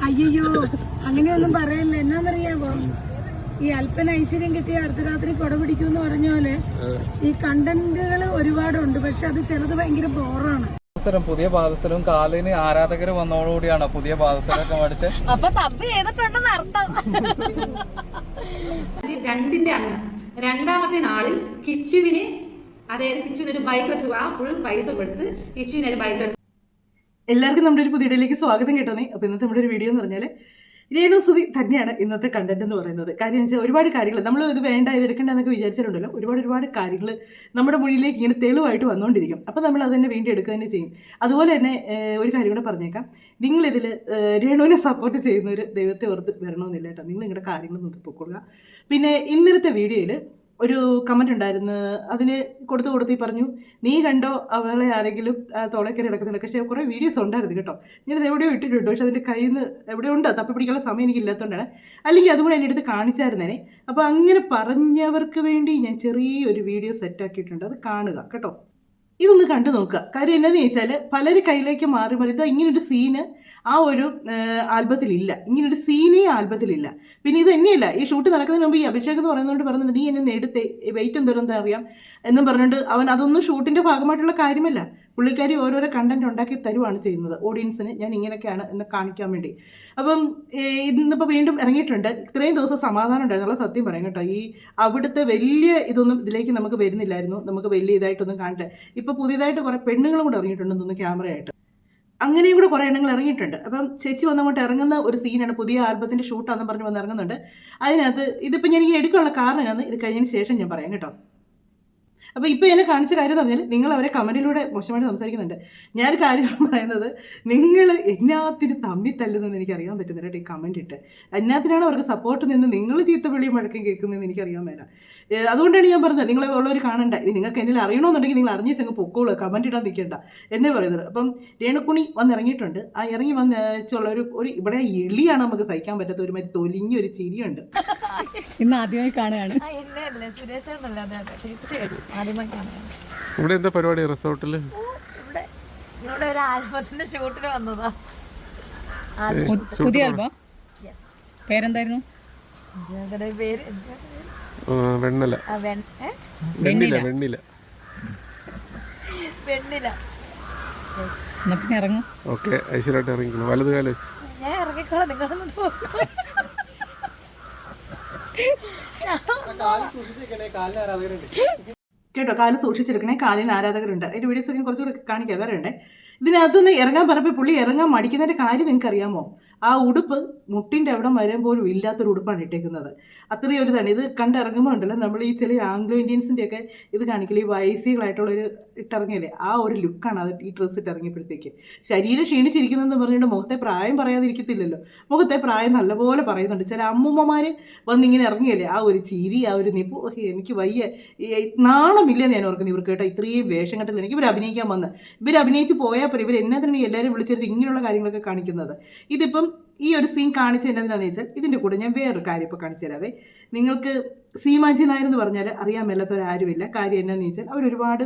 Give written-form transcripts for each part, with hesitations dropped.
അയ്യോ അങ്ങനെയൊന്നും പറയല്ല. എന്നാന്നറിയാവോ, ഈ അല്പന ഐശ്വര്യം കിട്ടിയ അർദ്ധരാത്രി കൊട പിടിക്കുമെന്ന് പറഞ്ഞ പോലെ ഈ കണ്ടന്റുകൾ ഒരുപാടുണ്ട്. പക്ഷെ അത് ചിലത് ഭയങ്കര ബോറാണ്. പുതിയ പാദസരവും കാലിന് ആരാധകർ വന്നതോടുകൂടിയാണ് പുതിയ പാദസരമൊക്കെ മേടിച്ച് അപ്പൊ സബ് ചെയ്തിട്ടുണ്ടെന്ന് അർത്ഥം. രണ്ടിന്റെ അന്ന് രണ്ടാമത്തെ നാളിൽ കിച്ചുവിന്, അതായത് കിച്ചുവിന് ഒരു ബൈക്ക് എടുത്തു. ആ ഫുൾ പൈസ കൊടുത്ത് കിച്ചുവിന് ഒരു ബൈക്ക് എടുത്തു. എല്ലാവർക്കും നമ്മുടെ ഒരു പുതിയ വീഡിയോയിലേക്ക് സ്വാഗതം കേട്ടോന്നേ. അപ്പോൾ ഇന്നത്തെ നമ്മുടെ ഒരു വീഡിയോ എന്ന് പറഞ്ഞാൽ രേണുസുതി തന്നെയാണ് ഇന്നത്തെ കണ്ടന്റ് എന്ന് പറയുന്നത്. കാര്യം എന്ന് വെച്ചാൽ ഒരുപാട് കാര്യങ്ങൾ നമ്മൾ ഇത് വേണ്ട ഇത് എടുക്കേണ്ട എന്നൊക്കെ വിചാരിച്ചിട്ടുണ്ടല്ലോ. ഒരുപാട് കാര്യങ്ങൾ നമ്മുടെ മുന്നിലേക്ക് ഇങ്ങനെ തെളിവായിട്ട് വന്നുകൊണ്ടിരിക്കും. അപ്പോൾ നമ്മൾ അത് തന്നെ വീണ്ടും എടുക്കുക തന്നെ ചെയ്യും. അതുപോലെ തന്നെ ഒരു കാര്യം കൂടെ പറഞ്ഞേക്കാം, നിങ്ങളിതിൽ രേണുവിനെ സപ്പോർട്ട് ചെയ്യുന്നവർ ദൈവത്തെ ഓർത്ത് വരണമെന്നില്ല കേട്ടോ. നിങ്ങൾ നിങ്ങളുടെ കാര്യങ്ങൾ നോക്കി പൊക്കൊള്ളുക. പിന്നെ ഇന്നലത്തെ വീഡിയോയിൽ ഒരു കമൻറ്റ് ഉണ്ടായിരുന്നു. അതിന് കൊടുത്ത് പറഞ്ഞു, നീ കണ്ടോ അവളെ ആരെങ്കിലും തോളേക്കറി കിടക്കുന്നുണ്ട്. പക്ഷേ കുറേ വീഡിയോസ് ഉണ്ടായിരുന്നു കേട്ടോ. ഞാനത് എവിടെയോ ഇട്ടിട്ടുണ്ട്. പക്ഷേ അതിൻ്റെ കയ്യിൽ നിന്ന് എവിടെയോ ഉണ്ട്, തപ്പി പിടിക്കാനുള്ള സമയം എനിക്ക് ഇല്ലാത്തതുകൊണ്ടാണ്. അല്ലെങ്കിൽ അതും കൂടെ എൻ്റെ അടുത്ത് കാണിച്ചായിരുന്നേനെ. അപ്പോൾ അങ്ങനെ പറഞ്ഞവർക്ക് വേണ്ടി ഞാൻ ചെറിയൊരു വീഡിയോ സെറ്റാക്കിയിട്ടുണ്ട്. അത് കാണുക കേട്ടോ. ഇതൊന്ന് കണ്ടു നോക്കുക. കാര്യം എന്താണെന്ന് ചോദിച്ചാൽ പലരും കയ്യിലേക്ക് മാറി ഇതാ ഇങ്ങനൊരു സീന് ആ ഒരു ആൽബത്തിലില്ല. ഇങ്ങനൊരു സീനേ ആൽബത്തിലില്ല. പിന്നെ ഇത് തന്നെയല്ല, ഈ ഷൂട്ട് നടക്കുന്നതിന് മുമ്പ് ഈ അഭിഷേക് എന്ന് പറയുന്നതുകൊണ്ട് പറയുന്നുണ്ട്, നീ എന്നെ എടുത്തേ വെയിറ്റ് എന്തോരം അറിയാം എന്നും പറഞ്ഞുകൊണ്ട് അവൻ അതൊന്നും ഷൂട്ടിൻ്റെ ഭാഗമായിട്ടുള്ള കാര്യമല്ല. പുള്ളിക്കാരി ഓരോരോ കണ്ടന്റ് ഉണ്ടാക്കി തരുവാണ് ചെയ്യുന്നത് ഓഡിയൻസിന്. ഞാൻ ഇങ്ങനെയൊക്കെയാണ് എന്ന് കാണിക്കാൻ വേണ്ടി. അപ്പം ഇന്നിപ്പോൾ വീണ്ടും ഇറങ്ങിയിട്ടുണ്ട്. ഇത്രയും ദിവസം സമാധാനം ഉണ്ടായിരുന്നുള്ള സത്യം പറയാം കേട്ടോ. ഈ അവിടുത്തെ വലിയ ഇതൊന്നും ഇതിലേക്ക് നമുക്ക് വരുന്നില്ലായിരുന്നു. നമുക്ക് വലിയ ഇതായിട്ടൊന്നും കാണട്ടെ. ഇപ്പോൾ പുതിയതായിട്ട് കുറേ പെണ്ണുങ്ങളും കൂടെ ഇറങ്ങിയിട്ടുണ്ടെന്ന് തോന്നുന്നു ക്യാമറയായിട്ട്. അങ്ങനെയും കൂടെ കുറേ എണ്ണങ്ങൾ ഇറങ്ങിയിട്ടുണ്ട്. അപ്പം ചേച്ചി വന്നങ്ങോട്ട് ഇറങ്ങുന്ന ഒരു സീനാണ്. പുതിയ ആൽബത്തിൻ്റെ ഷൂട്ടാണെന്ന് പറഞ്ഞ് വന്ന് ഇറങ്ങുന്നുണ്ട്. അതിനകത്ത് ഇതിപ്പോൾ ഞാൻ ഇങ്ങനെ എടുക്കാനുള്ള കാരണം ഇത് കഴിഞ്ഞതിന് ശേഷം ഞാൻ പറയാം കേട്ടോ. അപ്പോൾ ഇപ്പോൾ എന്നെ കാണിച്ച കാര്യം എന്ന് പറഞ്ഞാൽ നിങ്ങൾ അവരെ കമൻറ്റിലൂടെ മോശമായിട്ട് സംസാരിക്കുന്നുണ്ട്. ഞാനൊരു കാര്യം പറയുന്നത്, നിങ്ങൾ എന്നാത്തിന് തമ്മിൽ തല്ലുന്നതെന്ന് എനിക്കറിയാൻ പറ്റുന്നില്ല കേട്ടോ. ഈ കമൻറ്റ് ഇട്ട് എന്നാത്തിനാണ് അവർക്ക് സപ്പോർട്ട് നിന്ന് നിങ്ങൾ ചീത്ത വിളിയും വഴക്കം കേൾക്കുന്നതെന്ന് എനിക്കറിയാൻ മേല. അതുകൊണ്ടാണ് ഞാൻ പറഞ്ഞത്, നിങ്ങളെ ഉള്ളവർ കാണണ്ട. ഇനി നിങ്ങൾക്ക് എന്നിൽ അറിയണമെന്നുണ്ടെങ്കിൽ നിങ്ങൾ അറിഞ്ഞ ചെങ്ങ് പൊക്കോളൂ, കമൻറ്റ് ഇടാൻ നിൽക്കേണ്ട എന്നേ പറയുന്നത്. അപ്പം രേണുക്കുണി വന്നിറങ്ങിയിട്ടുണ്ട്. ആ ഇറങ്ങി വന്നുള്ള ഒരു ഇവിടെ എളിയാണ് നമുക്ക് സഹിക്കാൻ പറ്റാത്ത ഒരു മറ്റു തൊലിഞ്ഞൊരു ചിരിയുണ്ട്. ഇന്ന് ആദ്യമായി കാണുകയാണ്. ഇവിടെ എന്താ പരിപാടി റിസോർട്ടില്? ഇവിടെ ഒരു ആൽബത്തിന്റെ ഷൂട്ടിന് വന്നതാ. പുതിയ ആൽബം പേരെന്തായിരുന്നു? പേര് വെണ്ണില. ഇറങ്ങും. ഓക്കെ, ഐശ്വര്യമായിട്ട് ഇറങ്ങിക്കണം. വലത് കാലം ഞാൻ ഇറങ്ങിക്കോളാം, നിങ്ങളൊന്നും കേട്ടോ. കാല് സൂക്ഷിച്ചെടുക്കണേ, കാലിന് ആരാധകരുണ്ട്. അതിൻ്റെ വീഡിയോസ് ഒക്കെ കുറച്ചുകൂടെ കാണിക്കാം, വേറെ ഉണ്ട്. ഇതിനകത്തുനിന്ന് ഇറങ്ങാൻ പറഞ്ഞപ്പോൾ പുള്ളി ഇറങ്ങാൻ മടിക്കുന്നതിൻ്റെ കാര്യം നിങ്ങൾക്ക് അറിയാമോ? ആ ഉടുപ്പ് മുട്ടിൻ്റെ അവിടെ വരാൻ പോലും ഇല്ലാത്തൊരു ഉടുപ്പാണ് ഇട്ടേക്കുന്നത്. അത്രയും ഒരു ഇതാണ്. ഇത് കണ്ടിറങ്ങുമ്പോൾ ഉണ്ടല്ലോ, നമ്മൾ ഈ ചില ആംഗ്ലോ ഇന്ത്യൻസിൻ്റെയൊക്കെ ഇത് കാണിക്കില്ല, ഈ വയസ്സികളായിട്ടുള്ളൊരു ഇട്ടിറങ്ങിയല്ലേ, ആ ഒരു ലുക്കാണ് അത് ഈ ഡ്രസ്സ് ഇട്ടിറങ്ങിയപ്പോഴത്തേക്ക്. ശരീരം ക്ഷീണിച്ചിരിക്കുന്നതെന്ന് പറഞ്ഞിട്ട് മുഖത്തെ പ്രായം പറയാതിരിക്കത്തില്ലല്ലോ. മുഖത്തെ പ്രായം നല്ലപോലെ പറയുന്നുണ്ട്. ചില അമ്മൂമ്മമാർ വന്നിങ്ങനെ ഇറങ്ങിയല്ലേ, ആ ഒരു ചിരി, ആ ഒരു നിപ്പ്. ഓക്കെ, എനിക്ക് വയ്യ, നാണമില്ലെന്ന് ഞാൻ ഓർക്കുന്നത് ഇവർക്ക് കേട്ടോ. ഇത്രയും വേഷം കെട്ടില്ല. എനിക്ക് ഇവർ അഭിനയിക്കാൻ വന്ന് ഇവർ അഭിനയിച്ച് പോയാൽ പോലും ഇവർ എന്നാത്തിനാണ് എല്ലാവരും വിളിച്ചെടുത്ത് ഇങ്ങനെയുള്ള കാര്യങ്ങളൊക്കെ കാണിക്കുന്നത്. ഇതിപ്പം ഈ ഒരു സീൻ കാണിച്ച് എന്നതിനാന്ന് വെച്ചാൽ ഇതിൻ്റെ കൂടെ ഞാൻ വേറൊരു കാര്യം ഇപ്പോൾ കാണിച്ചു തരാവേ. നിങ്ങൾക്ക് സീമാജി നായർ എന്ന് പറഞ്ഞാൽ അറിയാൻ മേലാത്തവരാരുമില്ല. കാര്യം എന്നാന്ന് വെച്ചാൽ അവരൊരുപാട്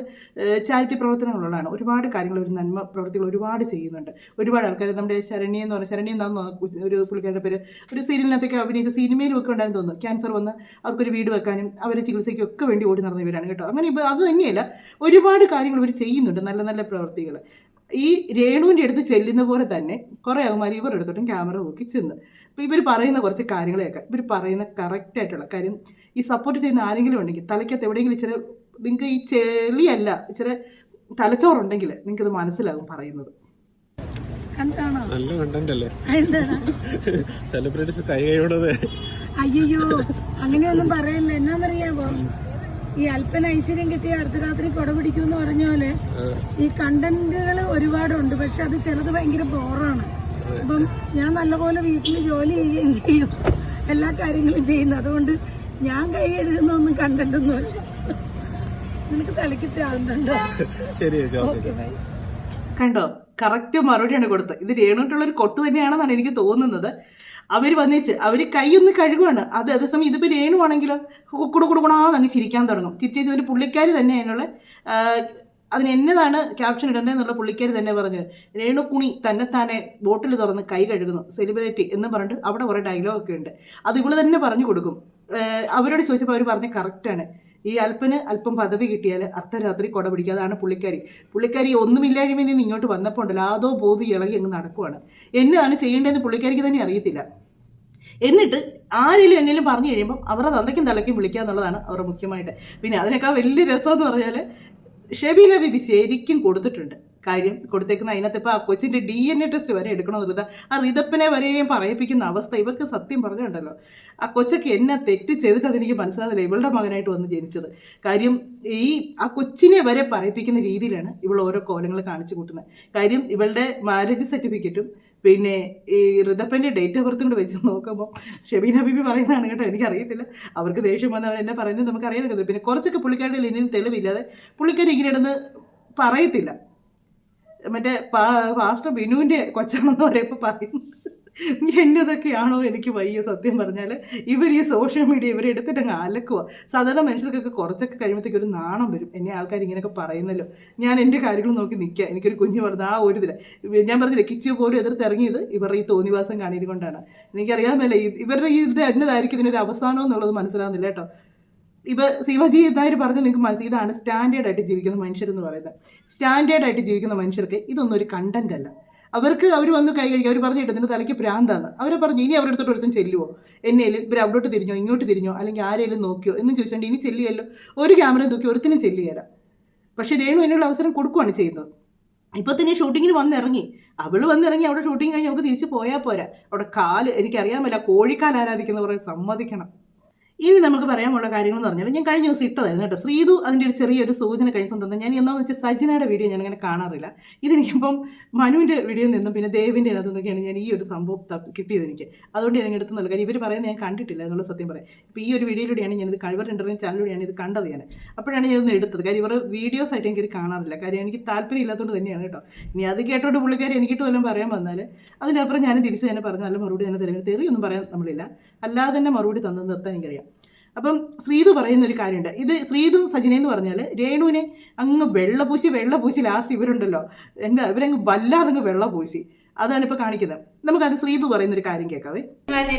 ചാരിറ്റി പ്രവർത്തനങ്ങളുള്ളതാണ്. ഒരുപാട് കാര്യങ്ങൾ, ഒരു നന്മ പ്രവർത്തികൾ ഒരുപാട് ചെയ്യുന്നുണ്ട്. ഒരുപാട് ആൾക്കാർ, നമ്മുടെ ശരണ്യ എന്ന് പറഞ്ഞാൽ, ശരണ്യ എന്താണെന്ന് ഒരു പുള്ളിക്കാരുടെ പേര്, ഒരു സീരിയലിനകത്തൊക്കെ അഭിനയിച്ച, സിനിമയിലും ഒക്കെ ഉണ്ടായിരുന്നു തോന്നുന്നു. ക്യാൻസർ വന്ന് അവർക്കൊരു വീട് വെക്കാനും അവരെ ചികിത്സയ്ക്കും ഒക്കെ വേണ്ടി ഓടി നടന്നവരാണ് കേട്ടോ. അങ്ങനെ ഇപ്പോൾ അത് തന്നെയല്ല, ഒരുപാട് കാര്യങ്ങൾ ഇവർ ചെയ്യുന്നുണ്ട്, നല്ല നല്ല പ്രവർത്തികൾ. ഈ രേണുവിൻ്റെ അടുത്ത് ചെല്ലുന്ന പോലെ തന്നെ കുറേ ആകുമാർ ഇവരുടെ അടുത്തോട്ടും ക്യാമറ നോക്കി ചെന്ന്. അപ്പോൾ ഇവർ പറയുന്ന കുറച്ച് കാര്യങ്ങളെയൊക്കെ ഇവർ പറയുന്ന കറക്റ്റായിട്ടുള്ള കാര്യം, ഈ സപ്പോർട്ട് ചെയ്യുന്ന ആരെങ്കിലും ഉണ്ടെങ്കിൽ തലയ്ക്കകത്ത് എവിടെയെങ്കിലും ഇച്ചിരി നിങ്ങൾക്ക് ഈ ചെളിയല്ല ഇച്ചിരി തലച്ചോറുണ്ടെങ്കിൽ നിങ്ങൾക്കത് മനസ്സിലാകും പറയുന്നത്. നല്ല കണ്ടന്റ് അല്ലേ? സെലിബ്രിറ്റീസ് അയ്യോ അങ്ങനെയൊന്നും പറയല്ല. എന്നാന്നറിയാവോ, ഈ അല്പന ഐശ്വര്യം കിട്ടിയ അർദ്ധരാത്രി കൊട പിടിക്കുമെന്ന് പറഞ്ഞ പോലെ ഈ കണ്ടന്റുകൾ ഒരുപാടുണ്ട്. പക്ഷെ അത് ചിലത് ഭയങ്കര ബോറാണ്. അപ്പം ഞാൻ നല്ലപോലെ വീട്ടിൽ ജോലി ചെയ്യുകയും ചെയ്യും, എല്ലാ കാര്യങ്ങളും ചെയ്യുന്നു. അതുകൊണ്ട് ഞാൻ കൈ എഴുതുന്നൊന്നും കണ്ടന്റൊന്നുമല്ല. നിനക്ക് തലയ്ക്ക് ആകുന്നുണ്ടോ? കണ്ടോ, കറക്റ്റ് മറുപടിയാണ് കൊടുത്തത്. ഇത് രേണുട്ടുള്ളൊരു കൊട്ട് തന്നെയാണെന്നാണ് എനിക്ക് തോന്നുന്നത്. അവർ വന്നേച്ച് അവർ കൈയൊന്ന് കഴുകുവാണ്. അതേസമയം ഇതിപ്പോൾ രേണുവാണെങ്കിലോ കുടുകുണാന്ന് അങ്ങ് ചിരിക്കാൻ തുടങ്ങും. ചിരിച്ചേച്ചതിൻ്റെ പുള്ളിക്കാരി തന്നെ അതിനുള്ള അതിന് എന്നതാണ് ക്യാപ്ഷൻ ഇടേണ്ടതെന്നുള്ള പുള്ളിക്കാരി തന്നെ പറഞ്ഞു. രേണുകുണി തന്നെത്താനെ ബോട്ടിൽ തുറന്ന് കൈ കഴുകുന്നു സെലിബ്രിറ്റി എന്ന് പറഞ്ഞിട്ട് അവിടെ കുറേ ഡയലോഗൊക്കെ ഉണ്ട്. അത് ഇവള് തന്നെ പറഞ്ഞു കൊടുക്കും. അവരോട് ചോദിച്ചപ്പോൾ അവർ പറഞ്ഞ കറക്റ്റാണ്. ഈ അല്പന് അല്പം പദവി കിട്ടിയാൽ അർദ്ധരാത്രി കൊട പിടിക്കുക. അതാണ് പുള്ളിക്കാരി ഒന്നുമില്ലായ്മയിൽ നിന്ന് ഇങ്ങോട്ട് വന്നപ്പോൾ ഉണ്ടല്ലോ ആദോ ബോധി ഇളകി അങ്ങ് നടക്കുവാണ്. എന്നതാണ് ചെയ്യേണ്ടതെന്ന് പുള്ളിക്കാരിക്ക് തന്നെ അറിയത്തില്ല. എന്നിട്ട് ആരെങ്കിലും എന്തെങ്കിലും പറഞ്ഞു കഴിയുമ്പോൾ അവരുടെ തന്തയ്ക്കും തലയ്ക്കും വിളിക്കുക എന്നുള്ളതാണ് അവരുടെ മുഖ്യമായിട്ട്. പിന്നെ അതിനേക്കാൾ വലിയ രസമെന്ന് പറഞ്ഞാൽ ഷബീല ബീബി ശരിക്കും കൊടുത്തിട്ടുണ്ട് കാര്യം. കൊടുത്തേക്കുന്ന അതിനകത്ത് ഇപ്പോൾ ആ കൊച്ചിൻ്റെ DNA ടെസ്റ്റ് വരെ എടുക്കണമെന്ന് ആ റിതപ്പനെ വരെയും പറയിപ്പിക്കുന്ന അവസ്ഥ. ഇവർക്ക് സത്യം പറഞ്ഞുണ്ടല്ലോ ആ കൊച്ചൊക്കെ എന്നെ തെറ്റ് ചെയ്തിട്ട് അതെനിക്ക് മനസ്സിലാകുന്നില്ല ഇവളുടെ മകനായിട്ട് വന്ന് ജനിച്ചത്. കാര്യം ആ കൊച്ചിനെ വരെ പറയിപ്പിക്കുന്ന രീതിയിലാണ് ഇവൾ ഓരോ കോലങ്ങൾ കാണിച്ചു കൂട്ടുന്നത്. കാര്യം ഇവളുടെ മാരേജ് സർട്ടിഫിക്കറ്റും പിന്നെ ഈ ഋതപ്പൻ്റെ ഡേറ്റ് ഓഫ് ബർത്തും കൂടെ വെച്ച് നോക്കുമ്പോൾ ഷബീന ബീബി പറയുന്നതാണ് കേട്ടോ. എനിക്കറിയത്തില്ല അവർക്ക് ദേഷ്യം വന്ന് അവരെന്നെ പറയുന്നത് നമുക്കറിയാൻ കഴിയുന്നത്. പിന്നെ കുറച്ചൊക്കെ പുള്ളിക്കാരുടെ ലിനിയിൽ തെളിവില്ലാതെ പുള്ളിക്കാരി ഇങ്ങനെ ഇടുന്ന് പറയത്തില്ല. മറ്റേ പാസ്റ്റർ ബിനുവിൻ്റെ കൊച്ചാണെന്ന് പറയുമ്പോൾ പറയുന്നു. എന്നതൊക്കെയാണോ എനിക്ക് വയ്യ സത്യം പറഞ്ഞാൽ. ഇവർ ഈ സോഷ്യൽ മീഡിയ ഇവരെ എടുത്തിട്ട് അങ്ങ് അലക്കുക. സാധാരണ മനുഷ്യർക്കൊക്കെ കുറച്ചൊക്കെ കഴിയുമ്പോഴത്തേക്ക് ഒരു നാണം വരും. എന്നെ ആൾക്കാർ ഇങ്ങനെയൊക്കെ പറയുന്നല്ലോ. ഞാൻ എൻ്റെ കാര്യങ്ങൾ നോക്കി നിൽക്കുക. എനിക്കൊരു കുഞ്ഞ് പറഞ്ഞ ആ ഒരു ഇതിൽ ഞാൻ പറഞ്ഞില്ല കിച്ചു പോലും എതിർത്തിറങ്ങിയത് ഇവരുടെ ഈ തോന്നിവാസം കാണിയത് കൊണ്ടാണ്. എനിക്കറിയാമല്ല ഇവരുടെ ഈ ഇത് എന്നതായിരിക്കും ഇതിനൊരു അവസാനം എന്നുള്ളത് മനസ്സിലാകുന്നില്ല കേട്ടോ. ഇപ്പോൾ സീമാജി എന്നായി പറഞ്ഞ് നിങ്ങൾക്ക് മനസ്സിലായി ഇതാണ് സ്റ്റാൻഡേർഡായിട്ട് ജീവിക്കുന്ന മനുഷ്യരെന്ന് പറയുന്നത്. സ്റ്റാൻഡേർഡായിട്ട് ജീവിക്കുന്ന മനുഷ്യർക്ക് ഇതൊന്നും ഒരു കണ്ടന്റ് അല്ല. അവർ വന്ന് കൈ കഴിക്കുക. അവർ പറഞ്ഞിട്ട് ഇതിൻ്റെ തലയ്ക്ക് ഭ്രാന്താണ്. അവരെ പറഞ്ഞു ഇനി അവരുടെ അടുത്തോട്ട് ഒരുത്തും ചെല്ലുവോ, എന്നേലും ഇവർ അവിടോട്ട് തിരിഞ്ഞോ ഇങ്ങോട്ട് തിരിഞ്ഞോ അല്ലെങ്കിൽ ആരെങ്കിലും നോക്കിയോ എന്ന് ചോദിച്ചുകൊണ്ട് ഇനി ചെല്ലുകയല്ലോ. ഒരു ക്യാമറ നോക്കി ഒരുത്തിനും ചെല്ലുകയില്ല. പക്ഷേ രേണു അതിനുള്ള അവസരം കൊടുക്കുകയാണ് ചെയ്യുന്നത്. ഇപ്പോൾ തന്നെ ഷൂട്ടിങ്ങിന് വന്നിറങ്ങി. അവൾ വന്നിറങ്ങി അവിടെ ഷൂട്ടിങ് കഴിഞ്ഞ് നമുക്ക് തിരിച്ച് പോയാൽ പോരാ. അവിടെ കാല് എനിക്കറിയാമല്ല കോഴിക്കാൽ ആരാധിക്കുന്ന കുറേ സമ്മതിക്കണം. ഇനി നമുക്ക് പറയാനുള്ള കാര്യങ്ങൾ എന്ന് പറഞ്ഞാൽ ഞാൻ കഴിഞ്ഞ ദിവസം ഇട്ടതായിരുന്നു കേട്ടോ. ശ്രീതു അതിൻ്റെ ഒരു ചെറിയൊരു സൂചന കഴിഞ്ഞ ദിവസം തന്നെ. ഞാൻ എന്താണെന്ന് വെച്ചാൽ സജിനയുടെ വീഡിയോ ഞാനങ്ങനെ കാണാറില്ല. ഇതെനിക്കിപ്പം മനുവിൻ്റെ വീഡിയോ നിന്നും പിന്നെ ദേവിൻ്റെ അതിനകത്തൊക്കെയാണ് ഞാൻ ഈ ഒരു സംഭവം കിട്ടിയത് എനിക്ക്. അതുകൊണ്ട് ഞാൻ എടുത്തുന്നുള്ളൂ. കാര്യം ഇവർ പറയുന്നത് ഞാൻ കണ്ടിട്ടില്ല എന്നുള്ള സത്യം പറയാം. ഇപ്പോൾ ഈ ഒരു വീഡിയോയിലൂടെയാണ് ഞാനിത് കഴിവർ ഇൻ്റർവ്യൂ ചാനലിലൂടെയാണ് ഇത് കണ്ടത് ഞാൻ. അപ്പോഴാണ് ഞാനിതൊന്ന് എടുത്തത്. കാര്യം ഇവർ വീഡിയോസായിട്ട് എനിക്കൊരു കാണാറില്ല. കാര്യം എനിക്ക് താല്പര്യം ഇല്ലാത്തതുകൊണ്ട് തന്നെയാണ് കേട്ടോ. ഇനി അത് കേട്ടോണ്ട് പുള്ളിക്കാരി എനിക്കിട്ട് വല്ലതും പറയാൻ വന്നാൽ അതിനപ്പുറം ഞാൻ തിരിച്ച് തന്നെ പറഞ്ഞ നല്ല മറുപടി തന്നെ തരുന്നത്. തെറിയൊന്നും പറയാൻ നമ്മളില്ല. അല്ലാതെ തന്നെ മറുപടി തന്നത് നിർത്താൻ എനിക്കറിയാം. അപ്പം ശ്രീതു പറയുന്ന ഒരു കാര്യമുണ്ട്. ഇത് ശ്രീതു സജിനെന്ന് പറഞ്ഞാൽ രേണുവിനെ അങ്ങ് വെള്ളപൂശി ലാസ്റ്റ് ഇവരുണ്ടല്ലോ ഇവരങ്ങ് വല്ലാതങ്ങ് വെള്ളപൂശി. അതാണ് ഇപ്പോൾ കാണിക്കുന്നത്. നമുക്കത് ശ്രീതു പറയുന്നൊരു കാര്യം കേൾക്കാവേ.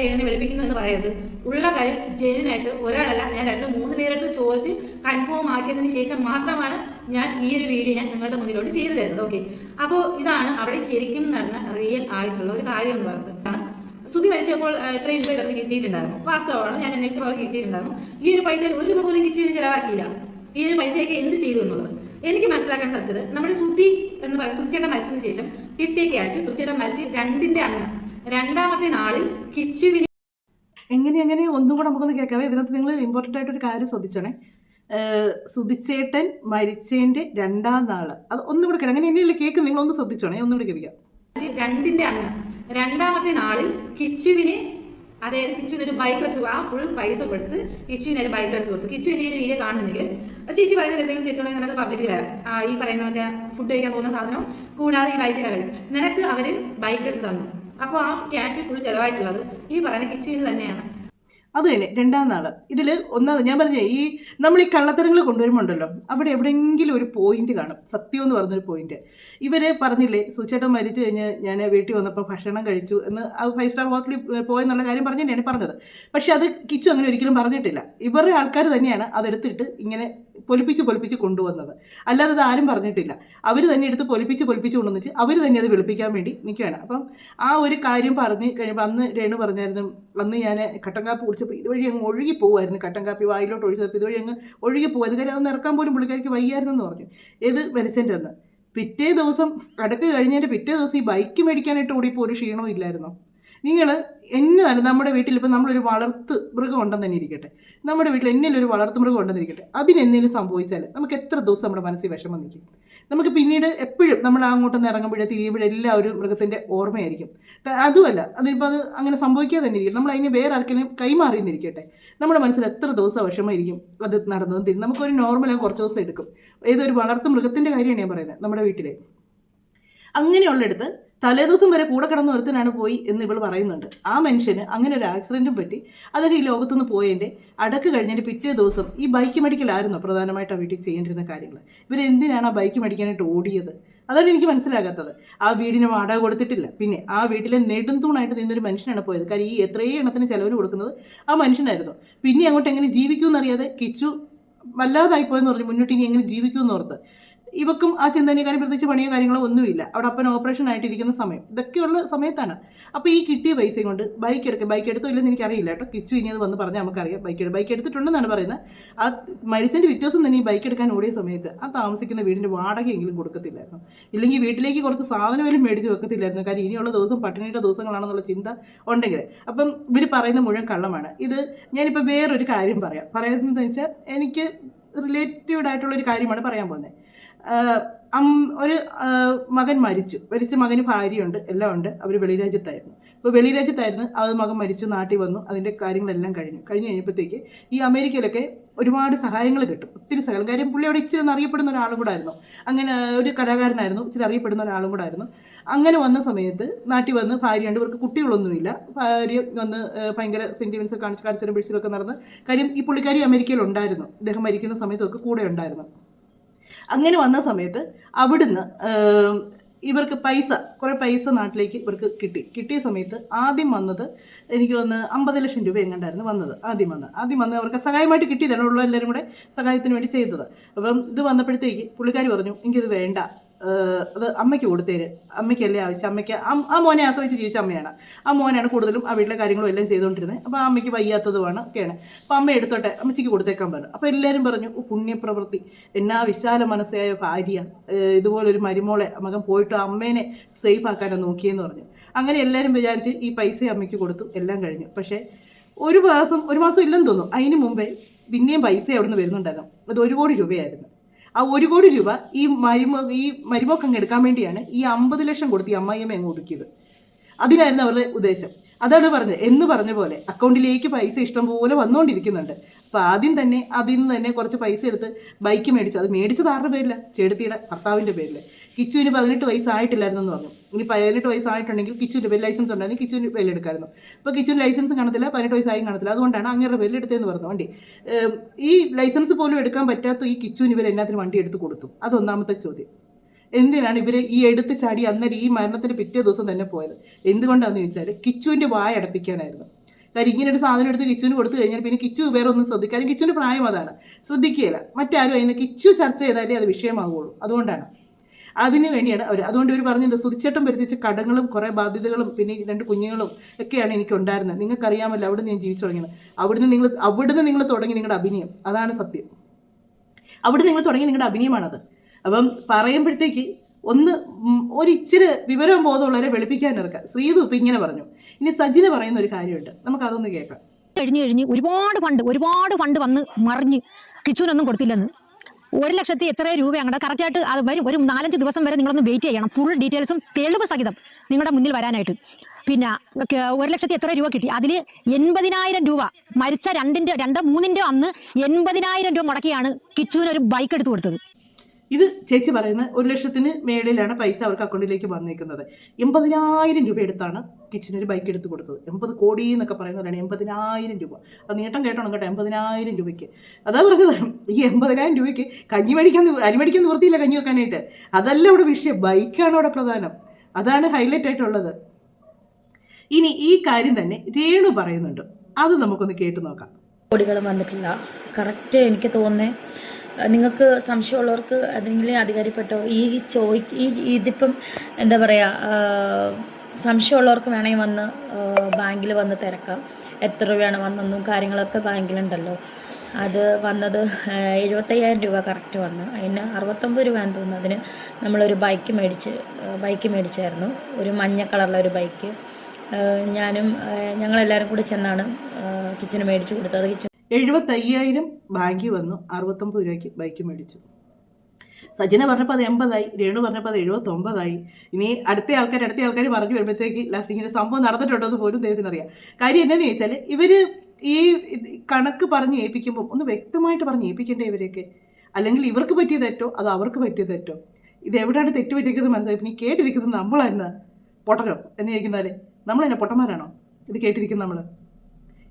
രേണുവിനെ വെളുപ്പിക്കുന്നു എന്ന് പറയുന്നത് ഉള്ള കാര്യം ജെന്യൂനായിട്ട് ഒരാളല്ല ഞാൻ 2-3 പേരെടുത്ത് ചോദിച്ച് കൺഫേം ആക്കിയതിന് ശേഷം മാത്രമാണ് ഞാൻ ഈ ഒരു വീഡിയോ ഞാൻ നിങ്ങളുടെ മുന്നിലോട്ട് ചെയ്തു തരുന്നത്. ഓക്കെ, അപ്പോൾ ഇതാണ് അവിടെ ശരിക്കും നടന്ന റിയൽ ആയിട്ടുള്ള ഒരു കാര്യം എന്ന് പറയുന്നത്. സുതി മരിച്ചപ്പോൾ എത്രയും രൂപ ഇതൊക്കെ കിട്ടിയിട്ടുണ്ടായിരുന്നു. വാസ്തവമാണ്, ഞാൻ അന്വേഷിച്ചപ്പോൾ കിട്ടിയിട്ടുണ്ടായിരുന്നു. ഈ ഒരു പൈസ ഒരു രൂപ പോലും കിച്ചിന് ചിലവാക്കിയില്ല. ഈ ഒരു പൈസയൊക്കെ എന്ത് ചെയ്തു എന്നുള്ളത് എനിക്ക് മനസ്സിലാക്കാൻ സാധിച്ചത് നമ്മുടെ സുതി എന്ന് പറയുന്നത് സുചേട്ടൻ മരിച്ചതിന് ശേഷം കിട്ടിയ ക്യാഷ് സുചേട്ടൻ മരിച്ച് 2ന്റെ അന്ന് 2ാമത്തെ നാളിൽ കിച്ചുവിന് എങ്ങനെ ഒന്നും കൂടെ നമുക്കൊന്ന് കേൾക്കാവേ. ഇതിനകത്ത് നിങ്ങൾ ഇമ്പോർട്ടൻ്റ് ആയിട്ടൊരു കാര്യം ശ്രദ്ധിച്ചോണേ. സുതിച്ചേട്ടൻ മരിച്ചതിൻ്റെ 2ാം നാൾ അത് ഒന്നും കൂടെ കേട്ടോ. അങ്ങനെ എന്നെയല്ലേ കേൾക്കും, നിങ്ങളൊന്ന് ശ്രദ്ധിച്ചോണേ. ഒന്നുകൂടെ കേൾക്കാം. 2ന്റെ അന്ന് 2ാമത്തെ നാളിൽ കിച്ചുവിന് അതായത് കിച്ചുവിന് ഒരു ബൈക്ക് എടുത്ത് ആ ഫുൾ പൈസ കൊടുത്ത് കിച്ചുവിന് ഒരു ബൈക്ക് എടുത്ത് കൊടുത്തു. കിച്ചു ഇനി ഒരു വീഡിയോ കാണുന്നെങ്കിൽ ചേച്ചി പറയുന്നത് എന്തെങ്കിലും തെറ്റുണ്ടെങ്കിൽ നിനക്ക് പബ്ലിക്കിൽ വരാം. ഈ പറയുന്ന മറ്റേ ഫുഡ് കഴിക്കാൻ പോകുന്ന സാധനം കൂടാതെ ഈ ബൈക്കിൽ വരും. നിനക്ക് അവർ ബൈക്ക് എടുത്ത് തന്നു. അപ്പോൾ ആ ക്യാഷ് ഫുൾ ചിലവായിട്ടുള്ളത് ഈ പറയുന്ന കിച്ചുവിന് തന്നെയാണ്. അത് തന്നെ 2ാം നാൾ. ഇതിൽ ഒന്നാമത് ഞാൻ പറഞ്ഞേ നമ്മൾ ഈ കള്ളത്തരങ്ങൾ കൊണ്ടുവരുമ്പോൾ ഉണ്ടല്ലോ അവിടെ എവിടെയെങ്കിലും ഒരു പോയിന്റ് കാണും. സത്യം എന്ന് പറഞ്ഞൊരു പോയിന്റ്. ഇവർ പറഞ്ഞില്ലേ സുചേട്ടൻ മരിച്ചു കഴിഞ്ഞ് ഞാൻ വീട്ടിൽ വന്നപ്പോൾ ഭക്ഷണം കഴിച്ചു എന്ന് ആ 5 സ്റ്റാർ ഹോട്ടലിൽ പോയെന്നുള്ള കാര്യം പറഞ്ഞു തന്നെയാണ് പറഞ്ഞത്. പക്ഷെ അത് കിച്ചു അങ്ങനെ ഒരിക്കലും പറഞ്ഞിട്ടില്ല. ഇവരുടെ ആൾക്കാർ തന്നെയാണ് അതെടുത്തിട്ട് ഇങ്ങനെ പൊലിപ്പിച്ച് കൊണ്ടുവന്നത്. അല്ലാതെ അത് ആരും പറഞ്ഞിട്ടില്ല. അവർ തന്നെ എടുത്ത് പൊലിപ്പിച്ച് കൊണ്ടുവന്നിച്ച് അവർ തന്നെ അത് വെളുപ്പിക്കാൻ വേണ്ടി നിൽക്കുകയാണ്. അപ്പം ആ ഒരു കാര്യം പറഞ്ഞ് കഴിയുമ്പോൾ അന്ന് രേണു പറഞ്ഞായിരുന്നു അന്ന് ഞാൻ കട്ടൻ കാപ്പി കുടിച്ചപ്പോൾ ഇതുവഴി അങ്ങ് ഒഴുകി പോകുമായിരുന്നു. കട്ടൻ കാപ്പി വായിലോട്ട് ഒഴിച്ചപ്പോൾ ഇതുവഴി അങ്ങ് ഒഴുകി പോകുമായിരുന്നു. കാര്യം അതൊന്ന് ഇറക്കാൻ പോലും പുള്ളിക്കാരിക്ക് വയ്യായിരുന്നെന്ന് പറഞ്ഞു. ഏത് വെലിച്ചൻ്റെ അന്ന് പിറ്റേ ദിവസം അടക്ക് കഴിഞ്ഞതിൻ്റെ പിറ്റേ ദിവസം ഈ ബൈക്ക് മേടിക്കാനായിട്ട് ഓടിപ്പോൾ ഒരു ക്ഷീണവും ഇല്ലായിരുന്നോ? നിങ്ങൾ എന്നതാണ് നമ്മുടെ വീട്ടിൽ ഇപ്പോൾ നമ്മളൊരു വളർത്ത് മൃഗം ഉണ്ടെന്ന് തന്നെ ഇരിക്കട്ടെ. നമ്മുടെ വീട്ടിൽ എന്നൊരു വളർത്തു മൃഗം ഉണ്ടെന്ന് ഇരിക്കട്ടെ. അതിനെന്തെങ്കിലും സംഭവിച്ചാൽ നമുക്ക് എത്ര ദിവസം നമ്മുടെ മനസ്സിൽ വിഷമം നിൽക്കും. നമുക്ക് പിന്നീട് എപ്പോഴും നമ്മൾ അങ്ങോട്ടൊന്ന് ഇറങ്ങുമ്പോഴേ തിരിയുമ്പോഴെല്ലാം ഒരു മൃഗത്തിൻ്റെ ഓർമ്മയായിരിക്കും. അതുമല്ല അതിപ്പോൾ അത് അങ്ങനെ സംഭവിക്കാതെ തന്നെ ഇരിക്കും. നമ്മൾ അതിന് വേറെ ആർക്കെങ്കിലും കൈമാറിയെന്നിരിക്കട്ടെ, നമ്മുടെ മനസ്സിൽ എത്ര ദിവസം വിഷമമായിരിക്കും അത് നടന്നതും തിരിഞ്ഞ്. നമുക്കൊരു നോർമലായി കുറച്ച് ദിവസം എടുക്കും. ഏതൊരു വളർത്തു മൃഗത്തിൻ്റെ കാര്യമാണ് ഞാൻ പറയുന്നത്. നമ്മുടെ വീട്ടിൽ അങ്ങനെയുള്ളിടത്ത് തലേദിവസം വരെ കൂടെ കിടന്ന ഒരുത്തനാണ് പോയി എന്ന് ഇവൾ പറയുന്നുണ്ട്. ആ മനുഷ്യന് അങ്ങനെ ഒരു ആക്സിഡൻറ്റും പറ്റി അതൊക്കെ ഈ ലോകത്തുനിന്ന് പോയതിൻ്റെ അടക്ക് കഴിഞ്ഞതിൻ്റെ പിറ്റേ ദിവസം ഈ ബൈക്ക് മെഡിക്കലായിരുന്നോ പ്രധാനമായിട്ട് ആ വീട്ടിൽ ചെയ്യേണ്ടിരുന്ന കാര്യങ്ങൾ. ഇവരെന്തിനാണ് ആ ബൈക്ക് മേടിക്കാനായിട്ട് ഓടിയത്? അതാണ് എനിക്ക് മനസ്സിലാകാത്തത്. ആ വീടിന് വാടക കൊടുത്തിട്ടില്ല. പിന്നെ ആ വീട്ടിലെ നെടുംതൂണായിട്ട് നിന്നൊരു മനുഷ്യനാണ് പോയത്. കാര്യം ഈ എത്രയും എണ്ണത്തിന് ചിലവിന് കൊടുക്കുന്നത് ആ മനുഷ്യനായിരുന്നു. പിന്നെ അങ്ങോട്ട് എങ്ങനെ ജീവിക്കുമെന്നറിയാതെ കിച്ചു വല്ലാതായിപ്പോയെന്ന് പറഞ്ഞു. മുന്നോട്ട് ഇനി എങ്ങനെ ജീവിക്കുമെന്ന് ഓർത്ത് ഇവക്കും ആ ചിന്തനേക്കാരും പ്രത്യേകിച്ച് പണിയോ കാര്യങ്ങളോ ഒന്നുമില്ല. അവിടെ അപ്പൻ ഓപ്പറേഷൻ ആയിട്ടിരിക്കുന്ന സമയം, ഇതൊക്കെയുള്ള സമയത്താണ്. അപ്പോൾ ഈ കിട്ടിയ പൈസയും കൊണ്ട് ബൈക്ക് എടുത്തോ ഇല്ലെന്ന് എനിക്കറിയില്ല കേട്ടോ. കിച്ചു ഇനി അത് വന്ന് പറഞ്ഞാൽ നമുക്കറിയാം. ബൈക്ക് എടുത്തിട്ടുണ്ടെന്നാണ് പറയുന്നത്. ആ മരിച്ചതിൻ്റെ വ്യത്യാസം തന്നെ ഈ ബൈക്ക് എടുക്കാൻ ഓടിയ സമയത്ത് ആ താമസിക്കുന്ന വീടിൻ്റെ വാടകയെങ്കിലും കൊടുക്കത്തില്ലായിരുന്നു. ഇല്ലെങ്കിൽ വീട്ടിലേക്ക് കുറച്ച് സാധനമെങ്കിലും മേടിച്ച് വെക്കത്തില്ലായിരുന്നു. കാര്യം ഇനിയുള്ള ദിവസം പട്ടിണിയുടെ ദിവസങ്ങളാണെന്നുള്ള ചിന്ത ഉണ്ടെങ്കിൽ. അപ്പം ഇവർ പറയുന്ന മുഴുവൻ കള്ളമാണ്. ഇത് ഞാനിപ്പോൾ വേറൊരു കാര്യം പറയുന്നതെന്ന് വെച്ചാൽ എനിക്ക് റിലേറ്റീവ്ഡ് ആയിട്ടുള്ളൊരു കാര്യമാണ് പറയാൻ പോകുന്നത്. ഒരു മകൻ മരിച്ച മകന് ഭാര്യയുണ്ട്, എല്ലാം ഉണ്ട്. അവർ വെളിരാജ്യത്തായിരുന്നു. ഇപ്പോൾ വെളിരാജ്യത്തായിരുന്നു. അത് മകൻ മരിച്ചു, നാട്ടിൽ വന്നു, അതിൻ്റെ കാര്യങ്ങളെല്ലാം കഴിഞ്ഞു കഴിഞ്ഞപ്പോഴത്തേക്ക് ഈ അമേരിക്കയിലൊക്കെ ഒരുപാട് സഹായങ്ങൾ കിട്ടും, ഒത്തിരി സഹായം. കാര്യം പുള്ളി അവിടെ ഇച്ചിരി ഒന്ന് അറിയപ്പെടുന്ന ഒരാളും കൂടെ ആയിരുന്നു. അങ്ങനെ ഒരു കലാകാരനായിരുന്നു, ഇച്ചിരി അറിയപ്പെടുന്ന ഒരാളും കൂടെ ആയിരുന്നു. അങ്ങനെ വന്ന സമയത്ത് നാട്ടിൽ വന്ന് ഭാര്യയുണ്ട്, ഇവർക്ക് കുട്ടികളൊന്നുമില്ല. ഭാര്യ വന്ന് ഭയങ്കര സെൻറ്റിമെൻസ് കാണിച്ച് കരച്ചിലും പിടിച്ചിലൊക്കെ നടന്ന്. കാര്യം ഈ പുള്ളിക്കാരി അമേരിക്കയിലുണ്ടായിരുന്നു, ഇദ്ദേഹം മരിക്കുന്ന സമയത്തൊക്കെ കൂടെ ഉണ്ടായിരുന്നു. അങ്ങനെ വന്ന സമയത്ത് അവിടുന്ന് ഇവർക്ക് കുറേ പൈസ നാട്ടിലേക്ക് ഇവർക്ക് കിട്ടിയ സമയത്ത് ആദ്യം വന്നത് എനിക്ക് വന്ന് 50 ലക്ഷം രൂപ എങ്ങാണ്ടായിരുന്നു വന്നത്. ആദ്യം വന്ന് അവർക്ക് സഹായമായിട്ട് കിട്ടിയതാണ്, ഉള്ള എല്ലാവരും കൂടെ സഹായത്തിന് വേണ്ടി ചെയ്തത്. അപ്പം ഇത് വന്നപ്പോഴത്തേക്ക് പുള്ളിക്കാരി പറഞ്ഞു എനിക്കിത് വേണ്ട, അത് അമ്മയ്ക്ക് കൊടുത്തേര്, അമ്മയ്ക്കല്ലേ ആവശ്യം, അമ്മയ്ക്ക് ആ മോനെ ആശ്രയിച്ച് ജീവിച്ച അമ്മയാണ്. ആ മോനാണ് കൂടുതലും ആ വീട്ടിലെ കാര്യങ്ങളും എല്ലാം ചെയ്തുകൊണ്ടിരുന്നത്. അപ്പോൾ ആ അമ്മയ്ക്ക് വയ്യാത്തതുമാണ് ഒക്കെയാണ്. അപ്പോൾ അമ്മ എടുത്തോട്ടെ, അമ്മച്ചിക്ക് കൊടുത്തേക്കാൻ പറഞ്ഞു. അപ്പോൾ എല്ലാവരും പറഞ്ഞു പുണ്യപ്രവൃത്തി, എന്നാ വിശാല മനസ്സായ ഭാര്യ, ഇതുപോലൊരു മരുമോളെ മകൻ പോയിട്ട് അമ്മേനെ സേഫ് ആക്കാനാണ് നോക്കിയെന്ന് പറഞ്ഞു. അങ്ങനെ എല്ലാവരും വിചാരിച്ച് ഈ പൈസ അമ്മയ്ക്ക് കൊടുത്തു, എല്ലാം കഴിഞ്ഞു. പക്ഷേ ഒരു മാസം ഇല്ലെന്ന് തോന്നുന്നു, അതിന് മുമ്പേ പിന്നെയും പൈസ അവിടെ നിന്ന് വരുന്നുണ്ടായിരുന്നു. അത് 1 കോടി രൂപയായിരുന്നു. ആ 1 കോടി രൂപ ഈ മരുമോക്കങ്ങ് എടുക്കാൻ വേണ്ടിയാണ് ഈ 50 ലക്ഷം കൊടുത്ത് ഈ അമ്മായിയമ്മ അങ്ങ് ഒതുക്കിയത്. അതിനായിരുന്നു അവരുടെ ഉദ്ദേശം. അതാണ് പറഞ്ഞത്. എന്ന് പറഞ്ഞ പോലെ അക്കൗണ്ടിലേക്ക് പൈസ ഇഷ്ടം പോലെ വന്നുകൊണ്ടിരിക്കുന്നുണ്ട്. അപ്പോൾ ആദ്യം തന്നെ അതിൽ നിന്ന് തന്നെ കുറച്ച് പൈസ എടുത്ത് ബൈക്ക് മേടിച്ചു. അത് മേടിച്ചത് ആരുടെ പേരില്ല? ചേട്ടത്തിയുടെ ഭർത്താവിൻ്റെ പേരിൽ. കിച്ചുവിന് 18 വയസ്സായിട്ടില്ലായിരുന്നെന്ന് പറഞ്ഞു. ഇനി 18 വയസ്സായിട്ടുണ്ടെങ്കിൽ കിച്ചുവിൻ്റെ പേര് ലൈസൻസ് ഉണ്ടായിരുന്നു, കിച്ചുവിൻ്റെ പേരിൽ എടുക്കായിരുന്നു. ഇപ്പോൾ കിച്ചുവിന് ലൈസൻസ് കാണത്തില്ല, 18 വയസ്സായും കാണത്തില്ല. അതുകൊണ്ടാണ് അങ്ങേരുടെ പേരിൽ എടുത്തതെന്ന് പറഞ്ഞു വണ്ടി. ഈ ലൈസൻസ് പോലും എടുക്കാൻ പറ്റാത്ത ഈ കിച്ചുവിന് ഇവർ എന്നാത്തിന് വണ്ടി എടുത്ത് കൊടുത്തു? അതൊന്നാമത്തെ ചോദ്യം. എന്തിനാണ് ഇവർ ഈ എടുത്ത് ചാടി അന്നേരം ഈ മരണത്തിന് പിറ്റേ ദിവസം തന്നെ പോയത്? എന്തുകൊണ്ടാണെന്ന് ചോദിച്ചാൽ കിച്ചുവിൻ്റെ വായ അടപ്പിക്കാനായിരുന്നു. കാര്യം ഇങ്ങനെ ഒരു സാധനം എടുത്ത് കിച്ചുവിന് കൊടുത്തു കഴിഞ്ഞാൽ പിന്നെ കിച്ചു വേറെ ഒന്നും ശ്രദ്ധിക്കാനും കിച്ചുവിൻ്റെ പ്രായം അതാണ്, ശ്രദ്ധിക്കുകയില്ല. മറ്റാരും അതിനെ കിച്ചു ചർച്ച ചെയ്താലേ അത് വിഷയമാവുകയുള്ളൂ. അതുകൊണ്ടാണ്, അതിന് വേണ്ടിയാണ് അവർ. അതുകൊണ്ട് ഇവർ പറഞ്ഞത് സുതിച്ചേട്ടൻ വരുത്തിച്ച കടങ്ങളും കുറേ ബാധ്യതകളും പിന്നെ 2 കുഞ്ഞുങ്ങളും ഒക്കെയാണ് എനിക്കുണ്ടായിരുന്നത്. നിങ്ങൾക്കറിയാമല്ലോ അവിടുന്ന് ഞാൻ ജീവിച്ചു തുടങ്ങിയത്. അവിടുന്ന് നിങ്ങൾ തുടങ്ങി നിങ്ങളുടെ അഭിനയം, അതാണ് സത്യം. അവിടുന്ന് നിങ്ങൾ തുടങ്ങി നിങ്ങളുടെ അഭിനയമാണത്. അപ്പം പറയുമ്പോഴത്തേക്ക് ഒരിച്ചിരി വിവരവും ബോധമുള്ളവരെ വെളുപ്പിക്കാൻ ഇറക്കുക. ശ്രീതു ഇപ്പം ഇങ്ങനെ പറഞ്ഞു. ഇനി സജിന പറയുന്ന ഒരു കാര്യമുണ്ട്, നമുക്കതൊന്ന് കേൾക്കാം. കഴിഞ്ഞ് ഒരുപാട് ഫണ്ട് വന്ന് മറിഞ്ഞ് കിച്ചുവിനൊന്നും കൊടുത്തില്ലെന്ന്. 1 ലക്ഷത്തി എത്ര രൂപ അങ്ങോട്ട് കറക്റ്റായിട്ട് അത് വരും. ഒരു 4-5 ദിവസം വരെ നിങ്ങളൊന്ന് വെയിറ്റ് ചെയ്യണം, ഫുൾ ഡീറ്റെയിൽസും തെളിവ് സഹിതം നിങ്ങളുടെ മുന്നിൽ വരാനായിട്ട്. പിന്നെ 1 ലക്ഷത്തി എത്ര രൂപ കിട്ടി, അതിൽ 80,000 രൂപ മരിച്ച 2-3 അന്ന് 80,000 രൂപ മുടക്കിയാണ് കിച്ചുവിന് ഒരു ബൈക്ക് എടുത്തു കൊടുത്തത്. ഇത് ചേച്ചി പറയുന്നത് 1 ലക്ഷത്തിന് മേളിലാണ് പൈസ അവർക്ക് അക്കൗണ്ടിലേക്ക് വന്നേക്കുന്നത്. 80,000 രൂപ എടുത്താണ് കിച്ചനൊരു ബൈക്ക് എടുത്ത് കൊടുത്തത്. 80 കോടി എന്നൊക്കെ പറയുന്നവരാണ് 80,000 രൂപ. അത് നീട്ടം കേട്ടോണം കേട്ടോ, 80,000 രൂപയ്ക്ക്. അതാ പറഞ്ഞത്, ഈ 80,000 രൂപയ്ക്ക് അരി മേടിക്കാൻ നിവൃത്തിയില്ല കഞ്ഞി വെക്കാനായിട്ട്. അതല്ല ഇവിടെ വിഷയം, ബൈക്കാണ് അവിടെ പ്രധാനം. അതാണ് ഹൈലൈറ്റ് ആയിട്ടുള്ളത്. ഇനി ഈ കാര്യം തന്നെ രേണു പറയുന്നുണ്ട്, അത് നമുക്കൊന്ന് കേട്ടു നോക്കാം. കോടികളും വന്നിട്ടില്ല കറക്റ്റ്. എനിക്ക് തോന്നുന്നത് നിങ്ങൾക്ക് സംശയമുള്ളവർക്ക് എന്തെങ്കിലും അധികാരിപ്പെട്ടവർ ഇതിപ്പം എന്താ പറയുക, സംശയമുള്ളവർക്ക് വേണമെങ്കിൽ വന്ന് ബാങ്കിൽ വന്ന് തിരക്കാം. എത്ര രൂപയാണ് വന്നെന്നും കാര്യങ്ങളൊക്കെ ബാങ്കിലുണ്ടല്ലോ. അത് വന്നത് 75,000 രൂപ കറക്റ്റ് വന്നു. അതിന് 69 രൂപയാണെന്ന് തോന്നുന്നു. അതിന് നമ്മളൊരു ബൈക്ക് മേടിച്ചായിരുന്നു, ഒരു മഞ്ഞ കളറിലെ ഒരു ബൈക്ക്. ഞങ്ങളെല്ലാവരും കൂടി ചെന്നാണ് കിച്ചന് മേടിച്ച് കൊടുത്തത്. 75,000 ബാങ്കിൽ വന്നു, 69 രൂപയ്ക്ക് ബൈക്ക് മേടിച്ചു. സജിന പറഞ്ഞപ്പോൾ അത് 80,000, രേണു പറഞ്ഞപ്പോൾ അത് 79,000. ഇനി അടുത്ത ആൾക്കാർ പറഞ്ഞു വരുമ്പോഴത്തേക്ക് ലാസ്റ്റ് ഇങ്ങനെ സംഭവം നടന്നിട്ടുണ്ടോ എന്ന് പോലും ദൈവത്തിനറിയാം. കാര്യം എന്താണെന്ന് ചോദിച്ചാൽ ഇവർ ഈ കണക്ക് പറഞ്ഞ് ഏൽപ്പിക്കുമ്പോൾ ഒന്ന് വ്യക്തമായിട്ട് പറഞ്ഞ് ഏൽപ്പിക്കേണ്ടേ ഇവരെയൊക്കെ? അല്ലെങ്കിൽ ഇവർക്ക് പറ്റിയ തെറ്റോ അതോ അവർക്ക് പറ്റിയ തെറ്റോ? ഇത് എവിടെയാണ് തെറ്റ് പറ്റിയിരിക്കുന്നത് മനസ്സിലായി. പിന്നെ കേട്ടിരിക്കുന്നത് നമ്മളെന്നാ പൊട്ടനോ എന്ന് ചോദിക്കുന്നവരെ നമ്മൾ തന്നെ പൊട്ടന്മാരാണോ ഇത് കേട്ടിരിക്കുന്നത്? നമ്മൾ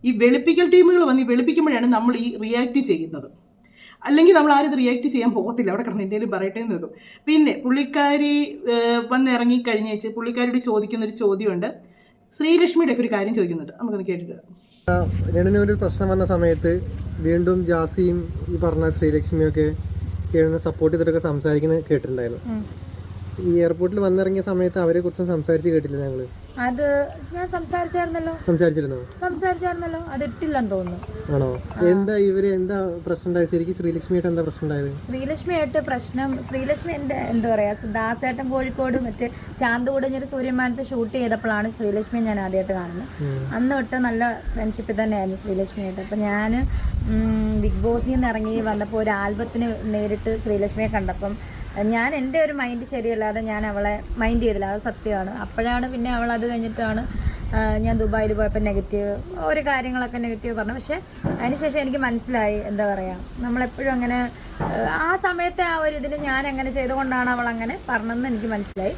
ഈ വെളുപ്പിക്കൽ ടീമുകൾ വന്ന് ഈ വെളുപ്പിക്കുമ്പോഴാണ് നമ്മൾ ഈ റിയാക്ട് ചെയ്യുന്നത്. അല്ലെങ്കിൽ നമ്മൾ ആരും ഇത് റിയാക്ട് ചെയ്യാൻ പോകത്തില്ല, അവിടെ കിടന്ന് എന്തെങ്കിലും പറയട്ടെ എന്ന് വെക്കും. പിന്നെ പുള്ളിക്കാരി വന്നിറങ്ങി കഴിഞ്ഞേച്ച് പുള്ളിക്കാരിയോട് ചോദിക്കുന്നൊരു ചോദ്യമുണ്ട്. ശ്രീലക്ഷ്മിയുടെ ഒക്കെ ഒരു കാര്യം ചോദിക്കുന്നുണ്ട്, നമുക്കൊന്ന് കേട്ടിട്ട്. രേണുവിന് ഒരു പ്രശ്നം വന്ന സമയത്ത് വീണ്ടും ജാസിയും ഈ പറഞ്ഞ ശ്രീലക്ഷ്മിയൊക്കെ രേണുവിനെ സപ്പോർട്ട് ചെയ്തിട്ടൊക്കെ സംസാരിക്കുന്നത് കേട്ടിട്ടുണ്ടായിരുന്നു. ഈ എയർപോർട്ടിൽ വന്നിറങ്ങിയ സമയത്ത് അവരെ കുറിച്ചും സംസാരിച്ച് കേട്ടില്ല ഞങ്ങള്? അത് ഞാൻ സംസാരിച്ചായിരുന്നല്ലോ. അത് ഇട്ടില്ലെന്ന് തോന്നുന്നു. ആണോ? എന്താ എന്താ പ്രശ്നം ഉണ്ടായത് ശരിക്കും? ശ്രീലക്ഷ്മിയായിട്ട് എന്താ പ്രശ്നം ഉണ്ടായത്? ശ്രീലക്ഷ്മി എൻ്റെ എന്താ പറയാ, ദാസേട്ടൻ കോഴിക്കോട് മറ്റേ ചാന്തുകൂടഞ്ഞൊരു സൂര്യമാനത്ത് ഷൂട്ട് ചെയ്തപ്പോഴാണ് ശ്രീലക്ഷ്മിയെ ഞാൻ ആദ്യമായിട്ട് കാണുന്നത്. അന്ന് തൊട്ട് നല്ല ഫ്രണ്ട്ഷിപ്പിൽ തന്നെയായിരുന്നു ശ്രീലക്ഷ്മിയായിട്ട്. അപ്പം ഞാൻ ബിഗ് ബോസിൽ നിന്ന് ഇറങ്ങി വന്നപ്പോൾ ഒരു ആൽബത്തിന് നേരിട്ട് ശ്രീലക്ഷ്മിയെ കണ്ടപ്പം ഞാൻ എൻ്റെ ഒരു മൈൻഡ് ശരിയല്ലാതെ ഞാൻ അവളെ മൈൻഡ് ചെയ്തില്ല, അത് സത്യമാണ്. അപ്പോഴാണ് പിന്നെ അവൾ അത് കഴിഞ്ഞിട്ടാണ് ഞാൻ ദുബായിൽ പോയപ്പോൾ നെഗറ്റീവ് ഒരു കാര്യങ്ങളൊക്കെ നെഗറ്റീവ് പറഞ്ഞു. പക്ഷേ അതിനുശേഷം എനിക്ക് മനസ്സിലായി, എന്താ പറയുക, നമ്മളെപ്പോഴും അങ്ങനെ ആ സമയത്തെ ആ ഒരു ഇതിന് ഞാൻ അങ്ങനെ ചെയ്തുകൊണ്ടാണ് അവൾ അങ്ങനെ പറഞ്ഞതെന്ന് എനിക്ക് മനസ്സിലായി.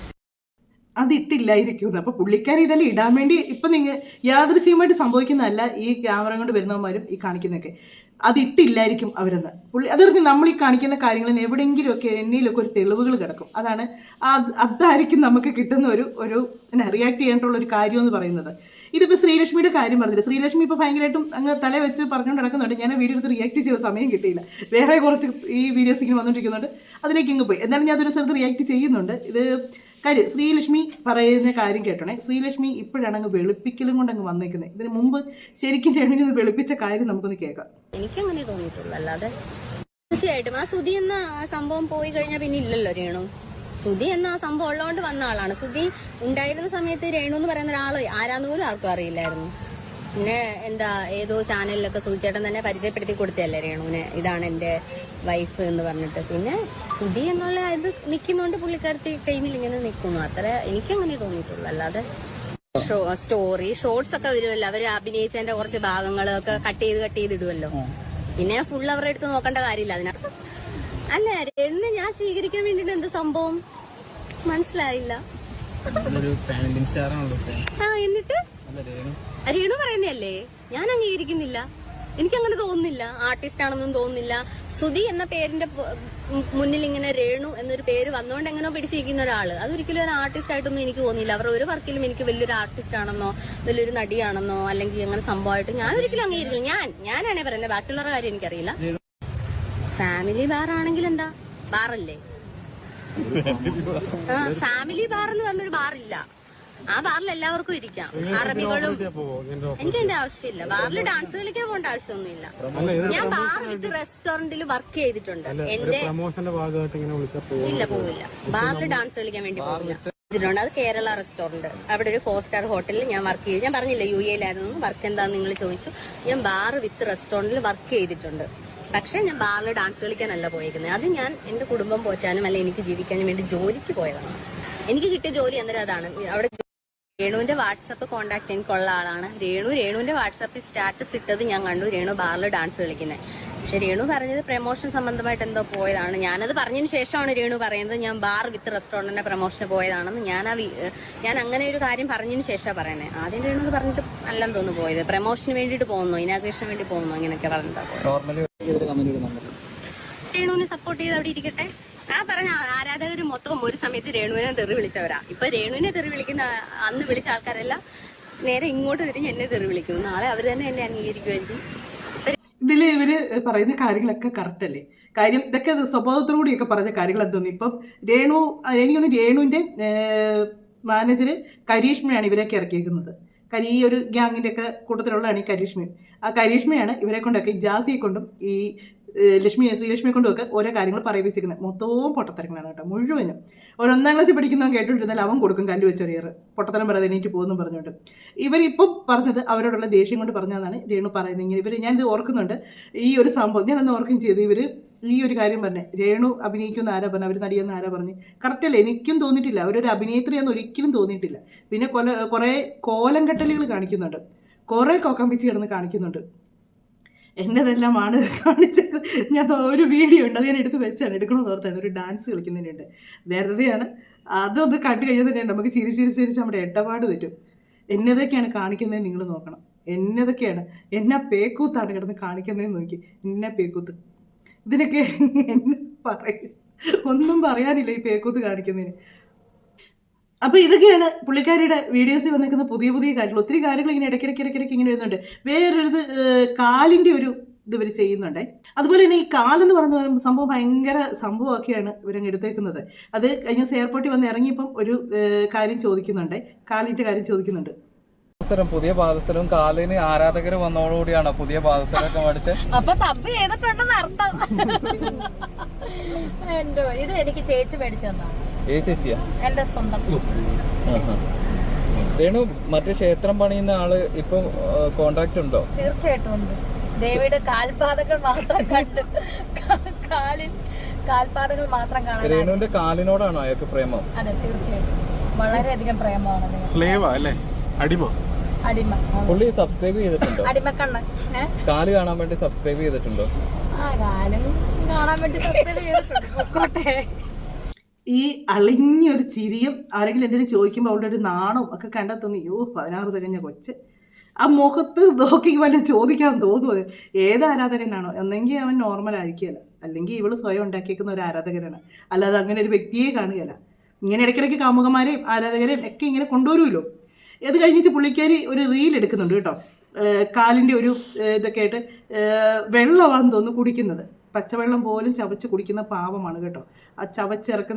അതിട്ടില്ലായിരിക്കും. അപ്പോൾ പുള്ളിക്കാരി ഇതെല്ലാം ഇടാൻ വേണ്ടി ഇപ്പം നിങ്ങൾ യാദൃശ്ചികമായിട്ട് സംഭവിക്കുന്നതല്ല ഈ ക്യാമറ കൊണ്ട് വരുന്നവന്മാരും ഈ കാണിക്കുന്നതൊക്കെ. അതിട്ടില്ലായിരിക്കും അവരെന്ന് അതറിഞ്ഞ് നമ്മൾ ഈ കാണിക്കുന്ന കാര്യങ്ങളിൽ എവിടെയെങ്കിലുമൊക്കെ എന്നതിലൊക്കെ ഒരു തെളിവുകൾ കിടക്കും. അതായിരിക്കും നമുക്ക് കിട്ടുന്ന ഒരു റിയാക്ട് ചെയ്യാനുള്ള ഒരു കാര്യം എന്ന് പറയുന്നത്. ഇതിപ്പോൾ ശ്രീലക്ഷ്മിയുടെ കാര്യം പറഞ്ഞില്ല. ശ്രീലക്ഷ്മി ഇപ്പോൾ ഭയങ്കരമായിട്ടും അങ്ങ് തല വെച്ച് പറഞ്ഞുകൊണ്ട് നടക്കുന്നുണ്ട്. ഞാൻ ആ വീഡിയോ എടുത്ത് റിയാക്ട് ചെയ്യുന്ന സമയം കിട്ടിയില്ല, വേറെ കുറച്ച് ഈ വീഡിയോസ് ഇങ്ങനെ വന്നുകൊണ്ടിരിക്കുന്നുണ്ട്, അതിലേക്ക് ഇങ്ങ് പോയി. എന്നാലും ഞാൻ അതൊരു സ്ഥലത്ത് റിയാക്ട് ചെയ്യുന്നുണ്ട്. ഇത് കാര്യം ശ്രീലക്ഷ്മി പറയുന്ന കാര്യം കേട്ടോണേ. ശ്രീലക്ഷ്മി ഇപ്പോഴാണ് അങ്ങ് വെളുപ്പിക്കലും കൊണ്ട് അങ്ങ് വന്നേക്കുന്നത്. ഇതിന് മുമ്പ് ശരിക്കും രേണുവിനെ വെളുപ്പിച്ച കാര്യം നമുക്കൊന്ന് കേൾക്കാം. എനിക്കങ്ങനെ തോന്നിയിട്ടുള്ളൂ, അല്ലാതെ തീർച്ചയായിട്ടും ആ സുധി എന്ന സംഭവം പോയി കഴിഞ്ഞാൽ പിന്നെ ഇല്ലല്ലോ രേണു. സുധി എന്ന ആ സംഭവം ഉള്ളതുകൊണ്ട് വന്ന ആളാണ്. സുധി ഉണ്ടായിരുന്ന സമയത്ത് രേണു എന്ന് പറയുന്ന ഒരാൾ ആരാന്ന് പോലും ആർക്കും അറിയില്ലായിരുന്നു. പിന്നെ എന്താ ഏതോ ചാനലിലൊക്കെ സുധിച്ചേട്ടൻ തന്നെ പരിചയപ്പെടുത്തി കൊടുത്തല്ലേ രേണുവിനെ, ഇതാണ് എന്റെ വൈഫ് എന്ന് പറഞ്ഞിട്ട്. പിന്നെ സുധി എന്നുള്ള ഇത് നിൽക്കുന്നോണ്ട് പുള്ളിക്കാരത്തി ഫെയിമിൽ ഇങ്ങനെ നിൽക്കുന്നു, അത്ര എനിക്കങ്ങനെ തോന്നിയിട്ടുള്ളൂ. അല്ലാതെ സ്റ്റോറി ഷോർട്സ് ഒക്കെ വരുമല്ലോ, അവര് അഭിനയിച്ചതിന്റെ കുറച്ച് ഭാഗങ്ങളൊക്കെ കട്ട് ചെയ്ത് ഇടുമല്ലോ. പിന്നെ ഫുൾ അവരുടെ അടുത്ത് നോക്കേണ്ട കാര്യമില്ല അതിനകത്ത്. അല്ല രേണുവിനെ ഞാൻ സ്വീകരിക്കാൻ വേണ്ടിട്ട് എന്ത് സംഭവം മനസ്സിലായില്ല. എന്നിട്ട് രേണു പറയുന്നല്ലേ, ഞാൻ അംഗീകരിക്കുന്നില്ല, എനിക്കങ്ങനെ തോന്നുന്നില്ല. ആർട്ടിസ്റ്റ് ആണെന്നൊന്നും തോന്നുന്നില്ല. സുധി എന്ന പേരിന്റെ മുന്നിൽ ഇങ്ങനെ രേണു എന്നൊരു പേര് വന്നുകൊണ്ട് എങ്ങനെയോ പിടിച്ചിരിക്കുന്ന ഒരാള്, അതൊരിക്കലും ഒരു ആർട്ടിസ്റ്റ് ആയിട്ടൊന്നും എനിക്ക് തോന്നിയില്ല. അവരുടെ ഒരു വർക്കിലും എനിക്ക് വലിയൊരു ആർട്ടിസ്റ്റ് ആണെന്നോ വലിയൊരു നടിയാണെന്നോ അല്ലെങ്കിൽ അങ്ങനെ സംഭവമായിട്ട് ഞാൻ ഒരിക്കലും അംഗീകരിക്കില്ല. ഞാനാണേ പറയുന്നത്, ബാക്കിയുള്ളവരുടെ കാര്യം എനിക്കറിയില്ല. ഫാമിലി ബാർ ആണെങ്കിൽ എന്താ, ബാറല്ലേ? ഫാമിലി ബാർ എന്ന് പറഞ്ഞൊരു ബാറില്ല. ആ ബാറിൽ എല്ലാവർക്കും ഇരിക്കാം, അറബികളും. എനിക്ക് അതിന്റെ ആവശ്യമില്ല. ബാറിൽ ഡാൻസ് കളിക്കാൻ പോകേണ്ട ആവശ്യമൊന്നുമില്ല. ഞാൻ ബാർ വിത്ത് റെസ്റ്റോറന്റിൽ വർക്ക് ചെയ്തിട്ടുണ്ട്. എന്റെ ഇല്ല, പോവില്ല. ബാറിൽ ഡാൻസ് കളിക്കാൻ വേണ്ടി പോകില്ല. അത് കേരള റെസ്റ്റോറന്റ്, അവിടെ ഒരു 4 സ്റ്റാർ ഹോട്ടലിൽ ഞാൻ വർക്ക് ചെയ്തു. ഞാൻ പറഞ്ഞില്ല UAയിലായിരുന്നു. വർക്ക് എന്താന്ന് നിങ്ങൾ ചോദിച്ചു. ഞാൻ ബാർ വിത്ത് റെസ്റ്റോറന്റിൽ വർക്ക് ചെയ്തിട്ടുണ്ട്. പക്ഷെ ഞാൻ ബാറിൽ ഡാൻസ് കളിക്കാനല്ല പോയിരിക്കുന്നത്. അത് ഞാൻ എന്റെ കുടുംബം പോറ്റാനും അല്ല എനിക്ക് ജീവിക്കാനും വേണ്ടി ജോലിക്ക് പോയതാണ്. എനിക്ക് കിട്ടിയ ജോലി അന്നേരം അതാണ്. അവിടെ രേണുവിന്റെ വാട്സപ്പ് കോണ്ടാക്ട് എനിക്കുള്ള ആളാണ്. രേണുവിന്റെ വാട്സപ്പിൽ സ്റ്റാറ്റസ് ഇട്ടത് ഞാൻ കണ്ടു, രേണു ബാറിൽ ഡാൻസ് കളിക്കുന്നത്. പക്ഷെ രേണു പറഞ്ഞത് പ്രമോഷൻ സംബന്ധമായിട്ട് എന്തോ പോയതാണ്. ഞാനത് പറഞ്ഞതിന് ശേഷമാണ് രേണു പറയുന്നത് ഞാൻ ബാർ വിത്ത് റെസ്റ്റോറന്റിന്റെ പ്രമോഷന് പോയതാണെന്ന്. ഞാൻ അങ്ങനെ ഒരു കാര്യം പറഞ്ഞതിന് ശേഷമാണ് പറയുന്നത്. ആദ്യം രേണു പറഞ്ഞിട്ട് അല്ലെന്ന് തോന്നുന്നു പോയത്, പ്രമോഷന് വേണ്ടിയിട്ട് പോകുന്നു, ഇനാഗ്രേഷന് വേണ്ടി പോകുന്നു, അങ്ങനെയൊക്കെ പറഞ്ഞിട്ടാണ്. രേണുവിനെ സപ്പോർട്ട് ചെയ്ത് അവിടെ ഇരിക്കട്ടെ. ആ പറഞ്ഞ ആരാധകർ മൊത്തം ഒരു സമയത്ത് രേണുവിനെ തെറി വിളിച്ചവരാ. ഇപ്പൊ രേണുവിനെ തെറി വിളിക്കുന്ന അന്ന് വിളിച്ച ആൾക്കാരെല്ലാം നേരെ ഇങ്ങോട്ട് തിരിഞ്ഞ് എന്നെ തെറി വിളിക്കുന്നു. നാളെ അവർ തന്നെ എന്നെ അംഗീകരിക്കുമായിരിക്കും. ഇതിൽ ഇവര് പറയുന്ന കാര്യങ്ങളൊക്കെ കറക്റ്റ് അല്ലേ? കാര്യം ഇതൊക്കെ സ്വഭാവത്തോടുകൂടിയൊക്കെ പറഞ്ഞ കാര്യങ്ങൾ എന്തോന്നു. ഇപ്പം എനിക്കൊന്ന് രേണുവിൻ്റെ മാനേജർ കരീഷ്മയാണ് ഇവരൊക്കെ ഇറക്കിയേക്കുന്നത്. ഈ ഒരു ഗ്യാങ്ങിൻ്റെ ഒക്കെ കൂട്ടത്തിലുള്ളതാണ് ഈ കരീഷ്മയും. ആ കരീഷ്മയാണ് ഇവരെ കൊണ്ടൊക്കെ ജാസിയെ കൊണ്ടും ഈ ശ്രീലക്ഷ്മിയെ കൊണ്ടുമൊക്കെ ഓരോ കാര്യങ്ങൾ പറയിപ്പിച്ചിരിക്കുന്നത്. മൊത്തവും പൊട്ടത്തരങ്ങളാണ് കേട്ടോ, മുഴുവനും. ഒരു 1ാം ക്ലാസ്സിൽ പഠിക്കുന്നവൻ കേട്ടുകൊണ്ടിരുന്നാൽ അവൻ കൊടുക്കും കല്ല് വെച്ചൊരിയറ്, പൊട്ടത്തരം പറയാതെ എണീറ്റ് പോകുന്നു പറഞ്ഞുകൊണ്ട്. ഇവരിപ്പം പറഞ്ഞത് അവരോടുള്ള ദേഷ്യം കൊണ്ട് പറഞ്ഞതാണ് രേണു പറയുന്നത്. ഇങ്ങനെ ഞാനിത് ഓർക്കുന്നുണ്ട് ഈ ഒരു സംഭവം, ഞാനന്ന് ഓർക്കുകയും ചെയ്തു. ഇവർ ഈ ഒരു കാര്യം പറഞ്ഞേ, രേണു അഭിനയിക്കുന്ന ആരാ പറഞ്ഞു, അവർ നടിയെന്ന് ആരാ പറഞ്ഞ്. കറക്റ്റല്ല, എനിക്കും തോന്നിയിട്ടില്ല അവരൊരു അഭിനേത്രിയെന്ന് ഒരിക്കലും തോന്നിയിട്ടില്ല. പിന്നെ കുറേ കോലം കെട്ടലുകൾ കാണിക്കുന്നുണ്ട്, കുറേ കോക്കമ്പിച്ച് കിടന്ന് കാണിക്കുന്നുണ്ട്. എൻ്റെതെല്ലാമാണ് കാണിച്ചത്. ഞാൻ ഒരു വീഡിയോ ഉണ്ട്, അത് ഞാൻ എടുത്ത് വെച്ചാണ് എടുക്കണമെന്ന് ഓർത്തായിരുന്നു. ഒരു ഡാൻസ് കളിക്കുന്നതിനുണ്ട്, നേരത്തെയാണ് അതൊന്ന് കണ്ടു കഴിഞ്ഞാൽ തന്നെ നമുക്ക് ചിരിച്ച് നമ്മുടെ ഇടപാട് തെറ്റും. എന്നതൊക്കെയാണ് കാണിക്കുന്നതെന്ന് നിങ്ങൾ നോക്കണം. എന്നതൊക്കെയാണ് എന്നാ പേക്കൂത്താണ് കിടന്ന് കാണിക്കുന്നതെന്ന് നോക്കി. എന്നാ പേക്കൂത്ത് ഇതിനൊക്കെ എന്നെ പറയും, ഒന്നും പറയാനില്ല ഈ പേക്കൂത്ത് കാണിക്കുന്നതിന്. അപ്പോൾ ഇതൊക്കെയാണ് പുള്ളിക്കാരിയുടെ വീഡിയോസിൽ വന്നിരിക്കുന്ന പുതിയ കാര്യങ്ങൾ. ഒത്തിരി കാര്യങ്ങൾ ഇങ്ങനെ ഇടയ്ക്കിടയ്ക്ക് ഇങ്ങനെ വരുന്നുണ്ട്. വേറൊരു കാലിൻ്റെ ഒരു ഇവർ ചെയ്യുന്നുണ്ട്. അതുപോലെ തന്നെ ഈ കാലെന്ന് പറഞ്ഞ സംഭവം ഭയങ്കര സംഭവമൊക്കെയാണ് ഇവരങ്ങ് എടുത്തേക്കുന്നത്. അത് കഴിഞ്ഞ എയർപോർട്ടിൽ വന്ന് ഇറങ്ങിയപ്പം ഒരു കാര്യം ചോദിക്കുന്നുണ്ട്, കാലിൻ്റെ കാര്യം ചോദിക്കുന്നുണ്ട്. പുതിയ പാദസരവും കാലിന് ആരാധകർ വന്നതോടുകൂടിയാണ് പുതിയ പാദസരമൊക്കെ മേടിച്ച്. അപ്പൊ സബ് ചെയ്തിട്ടുണ്ടെന്ന് അർത്ഥം. എന്തോ ഇത് എനിക്ക് ചേച്ചി മേടിച്ചെന്നാണ്. ചേച്ചിയാ? എന്റെ സ്വന്തം രേണു, മറ്റേ ക്ഷേത്രം പണിയുന്ന ആള് ഇപ്പം കോണ്ടാക്ട് ഉണ്ടോ? തീർച്ചയായിട്ടും ഉണ്ട്. ദേവിയുടെ കാൽപാദങ്ങൾ മാത്രം കണ്ട് കാൽപാദങ്ങൾ മാത്രം കാണാൻ. രേണുവിന്റെ കാലിനോടാണോ അയാൾക്ക് പ്രേമം? അതെ, തീർച്ചയായിട്ടും വളരെയധികം പ്രേമമാണ്. അടിമ. പുള്ളി സബ്സ്ക്രൈബ് ചെയ്തിട്ടുണ്ടോ? അടിമക്കണ്ണ്. കാല് കാണാൻ വേണ്ടി സബ്സ്ക്രൈബ് ചെയ്തിട്ടുണ്ടോ? കാലും കാണാൻ വേണ്ടി സബ്സ്ക്രൈബ് ചെയ്തിട്ടുണ്ട്. ഈ അളിഞ്ഞൊരു ചിരിയും ആരെങ്കിലും എന്തെങ്കിലും ചോദിക്കുമ്പോൾ അവളുടെ ഒരു നാണവും ഒക്കെ കണ്ടെത്തുന്നു. 16 തികഞ്ഞ കൊച്ച്. ആ മുഖത്ത് നോക്കി വല്ല ചോദിക്കാൻ തോന്നുന്നത്. ഏത് ആരാധകനാണോ? ഒന്നെങ്കിൽ അവൻ നോർമൽ ആയിരിക്കുകയല്ല, അല്ലെങ്കിൽ ഇവള് സ്വയം ഉണ്ടാക്കിയേക്കുന്ന ഒരു ആരാധകനാണ്. അല്ലാതെ അങ്ങനെ ഒരു വ്യക്തിയെ കാണുകയല്ല. ഇങ്ങനെ ഇടയ്ക്കിടയ്ക്ക് കാമുകന്മാരെയും ആരാധകരെയും ഒക്കെ ഇങ്ങനെ കൊണ്ടുവരുമല്ലോ. ഇത് കഴിഞ്ഞിട്ട് പുള്ളിക്കാരി ഒരു റീൽ എടുക്കുന്നുണ്ട് കേട്ടോ. കാലിൻ്റെ ഒരു ഇതൊക്കെ ആയിട്ട് വെള്ളമാണെന്ന് തോന്നുന്നു കുടിക്കുന്നത്. പച്ചവെള്ളം പോലും ചവച്ച് കുടിക്കുന്ന പാവമാണ് കേട്ടോ. ആ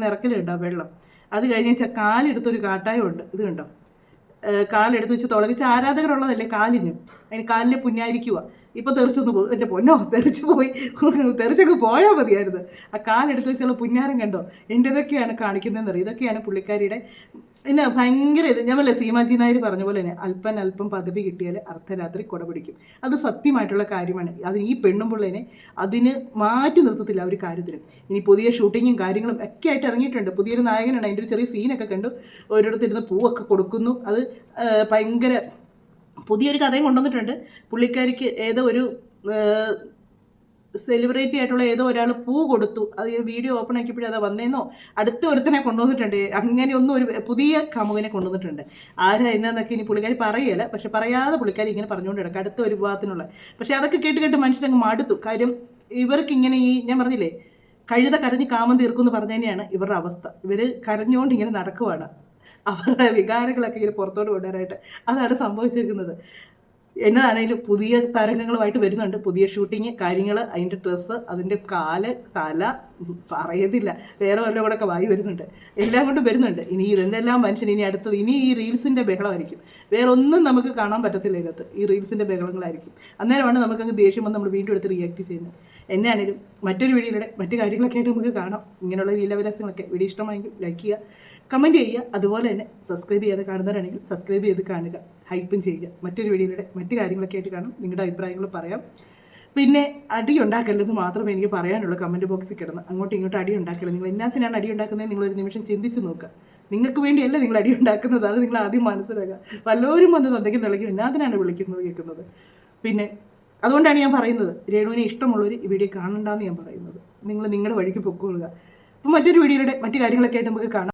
ഇറക്കലുണ്ടോ വെള്ളം. അത് കഴിഞ്ഞാൽ കാലെടുത്തൊരു കാട്ടായമുണ്ട്. ഇത് കണ്ടോ, കാലെടുത്ത് വെച്ച് തുളകിച്ച് ആരാധകരുള്ളതല്ലേ കാലിനും. അതിന് കാലിനെ പുന്നായിരിക്കുക. ഇപ്പോൾ തെറിച്ചൊന്ന് പോകും. എൻ്റെ പൊന്നോ, തെറിച്ചൊക്കെ പോയാൽ മതിയായിരുന്നു. ആ കാലെടുത്ത് വെച്ചുള്ള പുന്നാരം കണ്ടോ. എൻ്റെതൊക്കെയാണ് കാണിക്കുന്നതെന്നറിയാം. ഇതൊക്കെയാണ് പുള്ളിക്കാരിയുടെ പിന്നെ ഭയങ്കര ഇത്. ഞാൻ വല്ല സീമാജി നായർ പറഞ്ഞ പോലെ തന്നെ അല്പം പദവി കിട്ടിയാൽ അർദ്ധരാത്രി കുട പിടിക്കും. അത് സത്യമായിട്ടുള്ള കാര്യമാണ്. അതിന് ഈ പെണ്ണും പിള്ളേനെ അതിന് മാറ്റി നിർത്തത്തില്ല ഒരു കാര്യത്തിലും. ഇനി പുതിയ ഷൂട്ടിങ്ങും കാര്യങ്ങളും ഒക്കെ ആയിട്ട് ഇറങ്ങിയിട്ടുണ്ട്. പുതിയൊരു നായകനാണ്. അതിൻ്റെ ഒരു ചെറിയ സീനൊക്കെ കണ്ടു. ഓരോരുത്തരുന്ന് പൂവൊക്കെ കൊടുക്കുന്നു. അത് ഭയങ്കര പുതിയൊരു കഥയും കൊണ്ടുവന്നിട്ടുണ്ട്. പുള്ളിക്കാരിക്ക് ഏതോ ഒരു സെലിബ്രിറ്റി ആയിട്ടുള്ള ഏതോ ഒരാൾ പൂ കൊടുത്തു. അത് ഈ വീഡിയോ ഓപ്പൺ ആക്കിയപ്പോഴും അതാ വന്നേന്നോ. അടുത്ത ഒരുത്തനെ കൊണ്ടുവന്നിട്ടുണ്ട്. അങ്ങനെയൊന്നും ഒരു പുതിയ കാമുകനെ കൊണ്ടുവന്നിട്ടുണ്ട്. ആരാ എന്നാന്നൊക്കെ ഇനി പുള്ളിക്കാരി പറയുകയല്ല. പക്ഷെ പറയാതെ പുള്ളിക്കാരി ഇങ്ങനെ പറഞ്ഞുകൊണ്ട് കിടക്കുക അടുത്ത ഒരു വിവാഹത്തിനുള്ള. പക്ഷെ അതൊക്കെ കേട്ട് മനുഷ്യരങ്ങ് മടുത്തു. കാര്യം ഇവർക്ക് ഇങ്ങനെ ഈ ഞാൻ പറഞ്ഞില്ലേ കഴുത കരഞ്ഞ് കാമം തീർക്കുമെന്ന് പറഞ്ഞു തന്നെയാണ് ഇവരുടെ അവസ്ഥ. ഇവർ കരഞ്ഞുകൊണ്ട് ഇങ്ങനെ നടക്കുവാണ്. അവരുടെ വികാരങ്ങളൊക്കെ ഇങ്ങനെ പുറത്തോട്ട് കൊണ്ടുവരാനായിട്ട്. അതാണ് സംഭവിച്ചിരിക്കുന്നത്. എന്നതാണെങ്കിലും പുതിയ തരംഗങ്ങളുമായിട്ട് വരുന്നുണ്ട്. പുതിയ ഷൂട്ടിങ് കാര്യങ്ങൾ, അതിൻ്റെ ഡ്രസ്സ്, അതിൻ്റെ കാല്, തല പറയത്തില്ല. വേറെ വല്ലതും കൂടെ ഒക്കെ വായി വരുന്നുണ്ട്. എല്ലാം കൊണ്ടും വരുന്നുണ്ട്. ഇനി ഇതെന്തെല്ലാം മനുഷ്യൻ ഇനി അടുത്തത് ഇനി ഈ റീൽസിൻ്റെ ബഹളമായിരിക്കും. വേറെ ഒന്നും നമുക്ക് കാണാൻ പറ്റത്തില്ല ഇതിനകത്ത്. ഈ റീൽസിൻ്റെ ബഹളങ്ങളായിരിക്കും. അന്നേരമാണ് നമുക്കങ്ങ് ദേഷ്യം വന്ന് നമ്മൾ വീണ്ടും എടുത്ത് റിയാക്ട് ചെയ്യുന്നത്. എന്നാണേലും മറ്റൊരു വീഡിയോയിലൂടെ മറ്റു കാര്യങ്ങളൊക്കെ ആയിട്ട് നമുക്ക് കാണാം. ഇങ്ങനെയുള്ള ലീലാവിലാസങ്ങളൊക്കെ. വീഡിയോ ഇഷ്ടമായെങ്കിൽ ലൈക്ക് ചെയ്യുക, കമൻറ്റ് ചെയ്യുക. അതുപോലെ തന്നെ സബ്സ്ക്രൈബ് ചെയ്യാതെ കാണുന്നവരാണെങ്കിൽ സബ്സ്ക്രൈബ് ചെയ്ത് കാണുക, ഹൈപ്പും ചെയ്യുക. മറ്റൊരു വീഡിയോയിലൂടെ മറ്റു കാര്യങ്ങളൊക്കെ ആയിട്ട് കാണും. നിങ്ങളുടെ അഭിപ്രായങ്ങൾ പറയാം. പിന്നെ അടി ഉണ്ടാക്കല്ലെന്ന് മാത്രമേ എനിക്ക് പറയാനുള്ളൂ. കമൻറ്റ് ബോക്സിൽ കിടന്ന് അങ്ങോട്ടും ഇങ്ങോട്ടും അടി ഉണ്ടാക്കരുത്. നിങ്ങൾ എന്നാത്തിനാണ് അടി ഉണ്ടാക്കുന്നത് നിങ്ങളൊരു നിമിഷം ചിന്തിച്ച് നോക്കുക. നിങ്ങൾക്ക് വേണ്ടിയല്ല നിങ്ങൾ അടി ഉണ്ടാക്കുന്നത്. അത് നിങ്ങൾ ആദ്യം മനസ്സിലാക്കുക. വല്ലവരും വന്ന് തന്തയ്ക്ക് തിളയ്ക്കും എന്നാത്തിനാണ് വിളിക്കുന്നത് കേൾക്കുന്നത്. പിന്നെ അതുകൊണ്ടാണ് ഞാൻ പറയുന്നത് രേണുവിനെ ഇഷ്ടമുള്ളവർ ഈ വീഡിയോ കാണണ്ടെന്ന് ഞാൻ പറയുന്നത്. നിങ്ങൾ നിങ്ങളുടെ വഴിക്ക് പൊക്കോളുക. അപ്പോൾ മറ്റൊരു വീഡിയോയിലൂടെ മറ്റു കാര്യങ്ങളൊക്കെ ആയിട്ട് നമുക്ക് കാണാം.